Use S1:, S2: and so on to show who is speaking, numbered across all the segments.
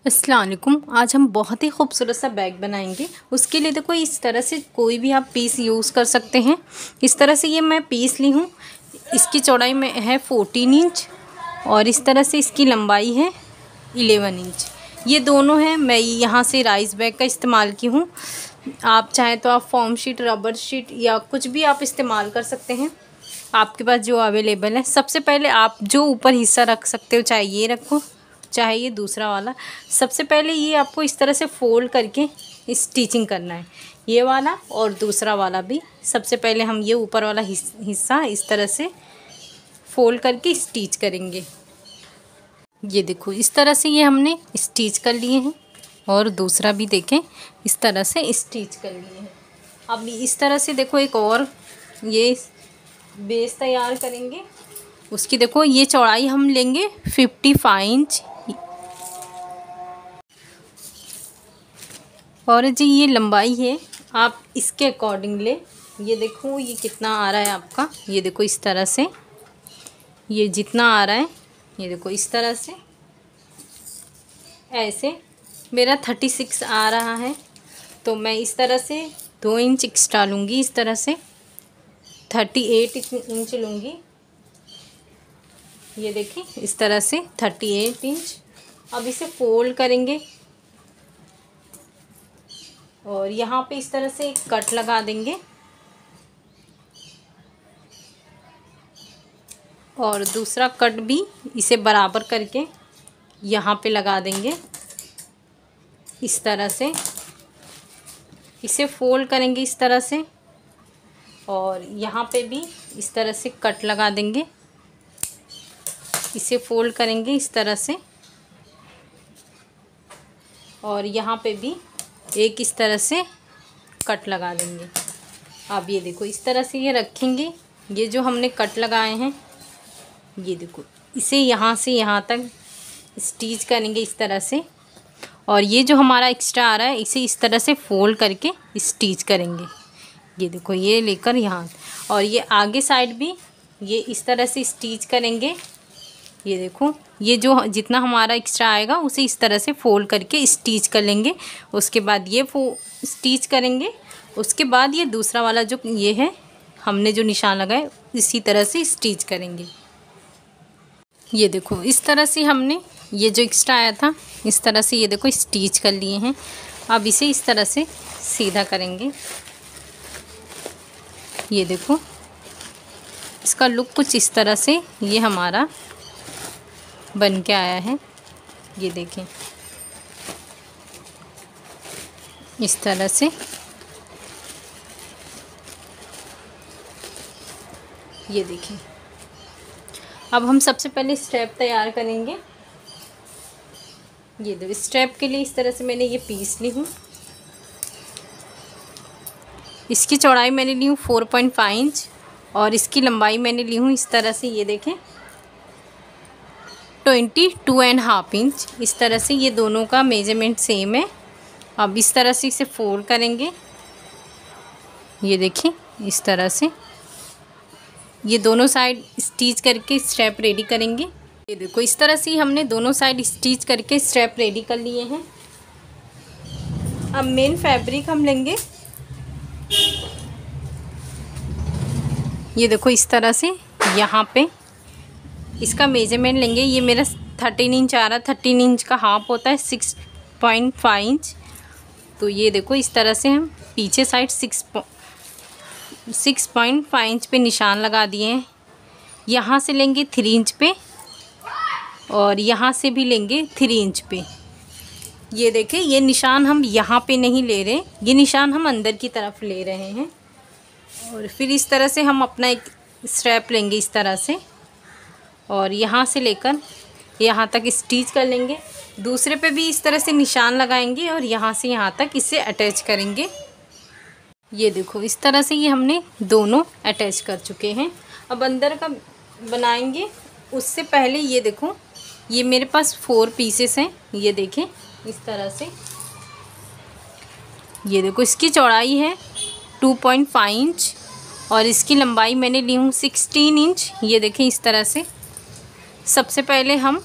S1: अस्सलाम वालेकुम। आज हम बहुत ही खूबसूरत सा बैग बनाएंगे। उसके लिए देखो इस तरह से कोई भी आप पीस यूज़ कर सकते हैं। इस तरह से ये मैं पीस ली हूँ। इसकी चौड़ाई में है 14 इंच और इस तरह से इसकी लंबाई है 11 इंच। ये दोनों हैं। मैं यहाँ से राइस बैग का इस्तेमाल की हूँ। आप चाहें तो आप फॉर्म शीट, रबर शीट या कुछ भी आप इस्तेमाल कर सकते हैं, आपके पास जो अवेलेबल है। सबसे पहले आप जो ऊपर हिस्सा रख सकते हो, चाहे ये रखो चाहे ये दूसरा वाला। सबसे पहले ये आपको इस तरह से फोल्ड करके स्टिचिंग करना है, ये वाला और दूसरा वाला भी। सबसे पहले हम ये ऊपर वाला हिस्सा इस तरह से फोल्ड करके स्टिच करेंगे। ये देखो इस तरह से ये हमने स्टिच कर लिए हैं और दूसरा भी देखें इस तरह से स्टिच कर लिए हैं। अब इस तरह से देखो एक और ये बेस तैयार करेंगे। उसकी देखो ये चौड़ाई हम लेंगे 55 इंच और जी ये लंबाई है, आप इसके अकॉर्डिंग ले। ये देखो ये कितना आ रहा है आपका। ये देखो इस तरह से ये जितना आ रहा है, ये देखो इस तरह से ऐसे मेरा 36 आ रहा है, तो मैं इस तरह से 2 इंच एक्स्ट्रा लूँगी। इस तरह से 38 इंच लूँगी। ये देखिए इस तरह से 38 इंच। अब इसे फोल्ड करेंगे और यहाँ पे इस तरह से एक कट लगा देंगे और दूसरा कट भी इसे बराबर करके यहाँ पे लगा देंगे। इस तरह से इसे फोल्ड करेंगे इस तरह से और यहाँ पे भी इस तरह से कट लगा देंगे। इसे फोल्ड करेंगे इस तरह से और यहाँ पे भी एक इस तरह से कट लगा देंगे। अब ये देखो इस तरह से ये रखेंगे। ये जो हमने कट लगाए हैं, ये देखो इसे यहाँ से यहाँ तक स्टिच करेंगे इस तरह से और ये जो हमारा एक्स्ट्रा आ रहा है इसे इस तरह से फोल्ड करके स्टिच करेंगे। ये देखो ये लेकर यहाँ और ये आगे साइड भी ये इस तरह से स्टिच करेंगे। ये देखो ये जो जितना हमारा एक्स्ट्रा आएगा उसे इस तरह से फोल्ड करके स्टिच कर लेंगे। उसके बाद ये स्टिच करेंगे। उसके बाद ये दूसरा वाला जो ये है हमने जो निशान लगाए इसी तरह से स्टिच करेंगे। ये देखो इस तरह से हमने ये जो एक्स्ट्रा आया था इस तरह से ये देखो स्टिच कर लिए हैं। अब इसे इस तरह से सीधा करेंगे। ये देखो इसका लुक कुछ इस तरह से ये हमारा बन के आया है। ये देखें इस तरह से ये देखें। अब हम सबसे पहले स्टेप तैयार करेंगे। ये दो स्टेप के लिए इस तरह से मैंने ये पीस ली हूँ। इसकी चौड़ाई मैंने ली हूँ 4.5 इंच और इसकी लंबाई मैंने ली हूँ इस तरह से ये देखें 22.5 इंच। इस तरह से ये दोनों का मेजरमेंट सेम है। अब इस तरह से इसे फोल्ड करेंगे। ये देखें इस तरह से ये दोनों साइड स्टिच करके स्ट्रैप रेडी करेंगे। ये देखो इस तरह से हमने दोनों साइड स्टिच करके स्ट्रैप रेडी कर लिए हैं। अब मेन फैब्रिक हम लेंगे। ये देखो इस तरह से यहाँ पे इसका मेजरमेंट लेंगे। ये मेरा 13 इंच आ रहा है। 13 इंच का हाफ होता है 6.5 इंच। तो ये देखो इस तरह से हम पीछे साइड 6.5 इंच पे निशान लगा दिए हैं। यहाँ से लेंगे 3 इंच पे और यहाँ से भी लेंगे 3 इंच पे। ये देखें ये निशान हम यहाँ पे नहीं ले रहे, ये निशान हम अंदर की तरफ ले रहे हैं। और फिर इस तरह से हम अपना एक स्ट्रैप लेंगे इस तरह से और यहाँ से लेकर यहाँ तक स्टिच कर लेंगे। दूसरे पे भी इस तरह से निशान लगाएंगे और यहाँ से यहाँ तक इसे अटैच करेंगे। ये देखो इस तरह से ये हमने दोनों अटैच कर चुके हैं। अब अंदर का बनाएंगे। उससे पहले ये देखो ये मेरे पास 4 पीसेस हैं। ये देखें इस तरह से ये देखो इसकी चौड़ाई है 2.5 इंच और इसकी लंबाई मैंने ली हूँ 16 इंच। ये देखें इस तरह से सबसे पहले हम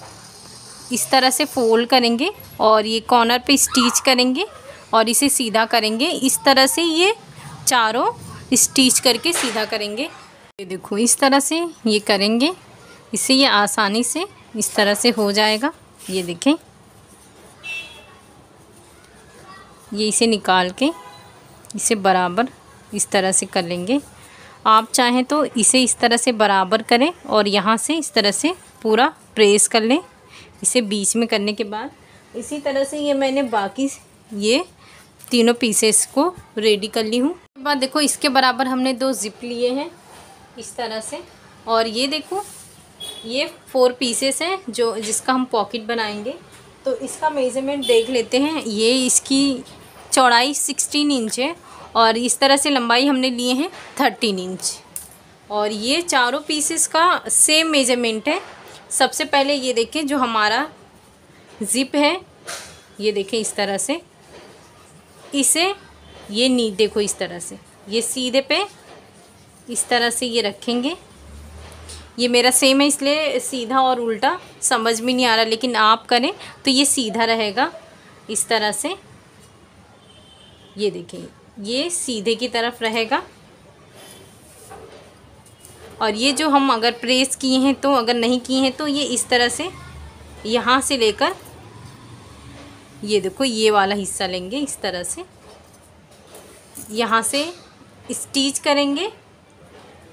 S1: इस तरह से फोल्ड करेंगे और ये कॉर्नर पे स्टिच करेंगे और इसे सीधा करेंगे। इस तरह से ये चारों स्टिच करके सीधा करेंगे। ये देखो इस तरह से ये करेंगे, इससे ये आसानी से इस तरह से हो जाएगा। ये देखें, ये इसे निकाल के इसे बराबर इस तरह से कर लेंगे। आप चाहें तो इसे इस तरह से बराबर करें और यहाँ से इस तरह से पूरा प्रेस कर लें। इसे बीच में करने के बाद इसी तरह से ये मैंने बाकी ये तीनों पीसेस को रेडी कर ली हूँ। उसके बाद देखो इसके बराबर हमने 2 जिप लिए हैं इस तरह से, और ये देखो ये 4 पीसेस हैं जो जिसका हम पॉकेट बनाएंगे। तो इसका मेज़रमेंट देख लेते हैं। ये इसकी चौड़ाई 16 इंच है और इस तरह से लंबाई हमने लिए हैं 13 इंच। और ये चारों पीसेस का सेम मेज़रमेंट है। सबसे पहले ये देखें जो हमारा ज़िप है, ये देखें इस तरह से इसे ये देखो इस तरह से ये सीधे पे इस तरह से ये रखेंगे। ये मेरा सेम है इसलिए सीधा और उल्टा समझ में नहीं आ रहा, लेकिन आप करें तो ये सीधा रहेगा इस तरह से। ये देखें ये सीधे की तरफ रहेगा। और ये जो हम अगर प्रेस किए हैं तो, अगर नहीं किए हैं तो ये इस तरह से यहाँ से लेकर ये देखो ये वाला हिस्सा लेंगे इस तरह से, यहाँ से स्टिच करेंगे।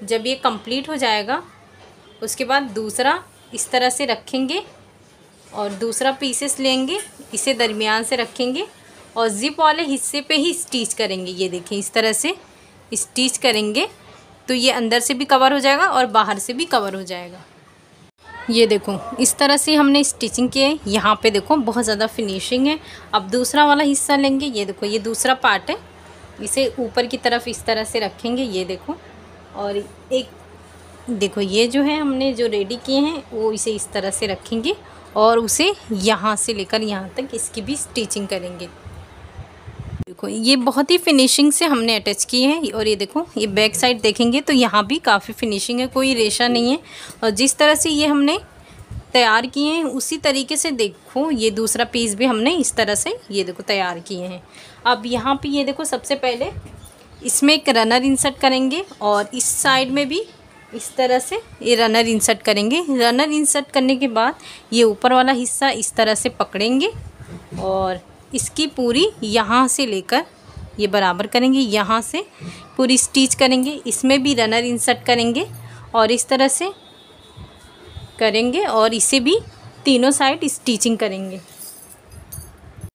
S1: जब ये कंप्लीट हो जाएगा उसके बाद दूसरा इस तरह से रखेंगे और दूसरा पीसेस लेंगे, इसे दरमियान से रखेंगे और ज़िप वाले हिस्से पे ही स्टिच करेंगे। ये देखें इस तरह से स्टिच करेंगे तो ये अंदर से भी कवर हो जाएगा और बाहर से भी कवर हो जाएगा। ये देखो इस तरह से हमने स्टिचिंग की है। यहाँ पे देखो बहुत ज़्यादा फिनिशिंग है। अब दूसरा वाला हिस्सा लेंगे। ये देखो ये दूसरा पार्ट है, इसे ऊपर की तरफ इस तरह से रखेंगे। ये देखो, और एक देखो ये जो है हमने जो रेडी किए हैं वो इसे इस तरह से रखेंगे और उसे यहाँ से लेकर यहाँ तक इसकी भी स्टिचिंग करेंगे। देखो ये बहुत ही फिनिशिंग से हमने अटैच किए हैं। और ये देखो ये बैक साइड देखेंगे तो यहाँ भी काफ़ी फिनिशिंग है, कोई रेशा नहीं है। और जिस तरह से ये हमने तैयार किए हैं उसी तरीके से देखो ये दूसरा पीस भी हमने इस तरह से ये देखो तैयार किए हैं। अब यहाँ पे ये देखो सबसे पहले इसमें एक रनर इंसर्ट करेंगे और इस साइड में भी इस तरह से ये रनर इंसर्ट करेंगे। रनर इंसर्ट करने के बाद ये ऊपर वाला हिस्सा इस तरह से पकड़ेंगे और इसकी पूरी यहाँ से लेकर ये बराबर करेंगे, यहाँ से पूरी स्टिच करेंगे। इसमें भी रनर इंसर्ट करेंगे और इस तरह से करेंगे और इसे भी तीनों साइड स्टिचिंग करेंगे।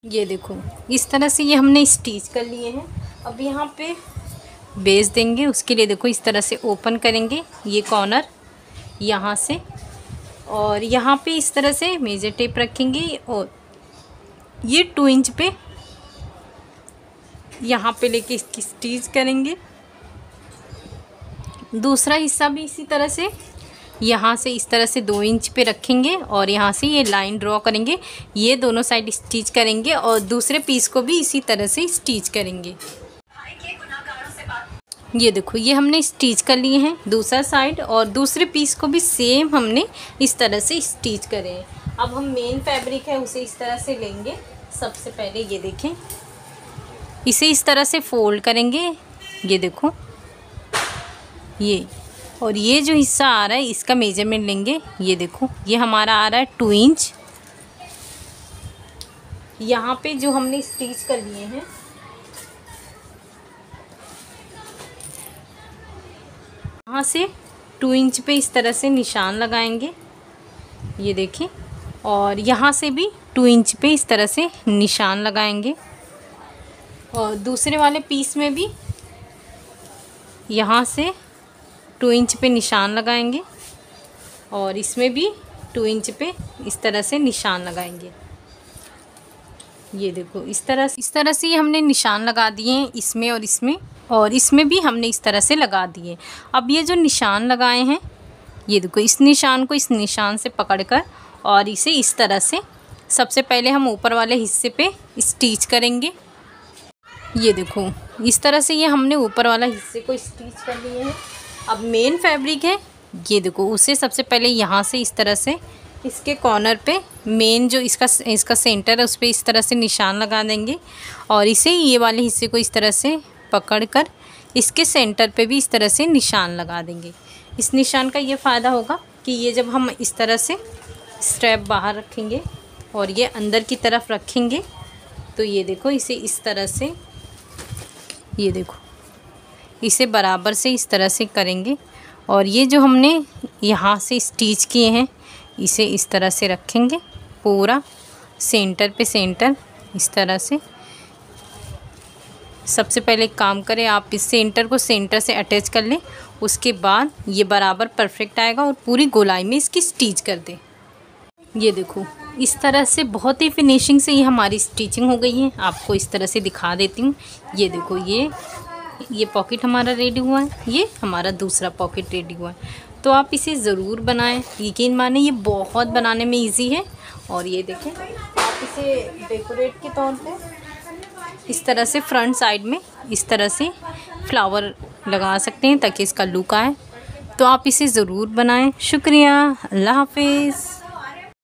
S1: ये देखो इस तरह से ये हमने स्टिच कर लिए हैं। अब यहाँ पे बेस देंगे, उसके लिए देखो इस तरह से ओपन करेंगे ये कॉर्नर यहाँ से, और यहाँ पे इस तरह से मेजर टेप रखेंगे और ये 2 इंच पे यहाँ पे लेके इसकी स्टिच करेंगे। दूसरा हिस्सा भी इसी तरह से यहाँ से इस तरह से 2 इंच पे रखेंगे और यहाँ से ये लाइन ड्रॉ करेंगे। ये दोनों साइड स्टिच करेंगे और दूसरे पीस को भी इसी तरह से स्टिच करेंगे। ये देखो ये हमने स्टिच कर लिए हैं दूसरा साइड और दूसरे पीस को भी सेम हमने इस तरह से स्टिच करे हैं। अब हम मेन फैब्रिक है उसे इस तरह से लेंगे। सबसे पहले ये देखें इसे इस तरह से फोल्ड करेंगे। ये देखो ये, और ये जो हिस्सा आ रहा है इसका मेजरमेंट लेंगे। ये देखो ये हमारा आ रहा है 2 इंच। यहाँ पे जो हमने स्टिच कर लिए हैं यहाँ से 2 इंच पे इस तरह से निशान लगाएंगे। ये देखिए, और यहाँ से भी 2 इंच पे इस तरह से निशान लगाएंगे और दूसरे वाले पीस में भी यहाँ से 2 इंच पे निशान लगाएंगे और इसमें भी 2 इंच पे इस तरह से निशान लगाएंगे। ये देखो इस तरह से हमने निशान लगा दिए हैं इसमें और इसमें भी हमने इस तरह से लगा दिए। अब ये जो निशान लगाए हैं ये देखो इस निशान को इस निशान से पकड़कर और इसे इस तरह से सबसे पहले हम ऊपर वाले हिस्से पे स्टिच करेंगे। ये देखो इस तरह से ये हमने ऊपर वाला हिस्से को स्टिच कर लिए हैं। अब मेन फैब्रिक है ये देखो उसे सबसे पहले यहाँ से इस तरह से इसके कॉर्नर पे मेन जो इसका सेंटर है उस पर इस तरह से निशान लगा देंगे और इसे ये वाले हिस्से को इस तरह से पकड़कर इसके सेंटर पे भी इस तरह से निशान लगा देंगे। इस निशान का ये फ़ायदा होगा कि ये जब हम इस तरह से स्ट्रैप बाहर रखेंगे और ये अंदर की तरफ रखेंगे तो ये देखो इसे इस तरह से, ये देखो इसे बराबर से इस तरह से करेंगे और ये जो हमने यहाँ से स्टिच किए हैं इसे इस तरह से रखेंगे पूरा सेंटर पे सेंटर इस तरह से। सबसे पहले एक काम करें, आप इस सेंटर को सेंटर से अटैच कर लें, उसके बाद ये बराबर परफेक्ट आएगा और पूरी गोलाई में इसकी स्टिच कर दें। ये देखो इस तरह से बहुत ही फिनिशिंग से ये हमारी स्टिचिंग हो गई है। आपको इस तरह से दिखा देती हूँ। ये देखो ये पॉकेट हमारा रेडी हुआ है, ये हमारा दूसरा पॉकेट रेडी हुआ है। तो आप इसे ज़रूर बनाएं, यकीन माने ये बहुत बनाने में इजी है। और ये देखें आप इसे डेकोरेट के तौर पे इस तरह से फ्रंट साइड में इस तरह से फ्लावर लगा सकते हैं ताकि इसका लुक आए। तो आप इसे ज़रूर बनाएं। शुक्रिया, अल्लाह हाफिज़।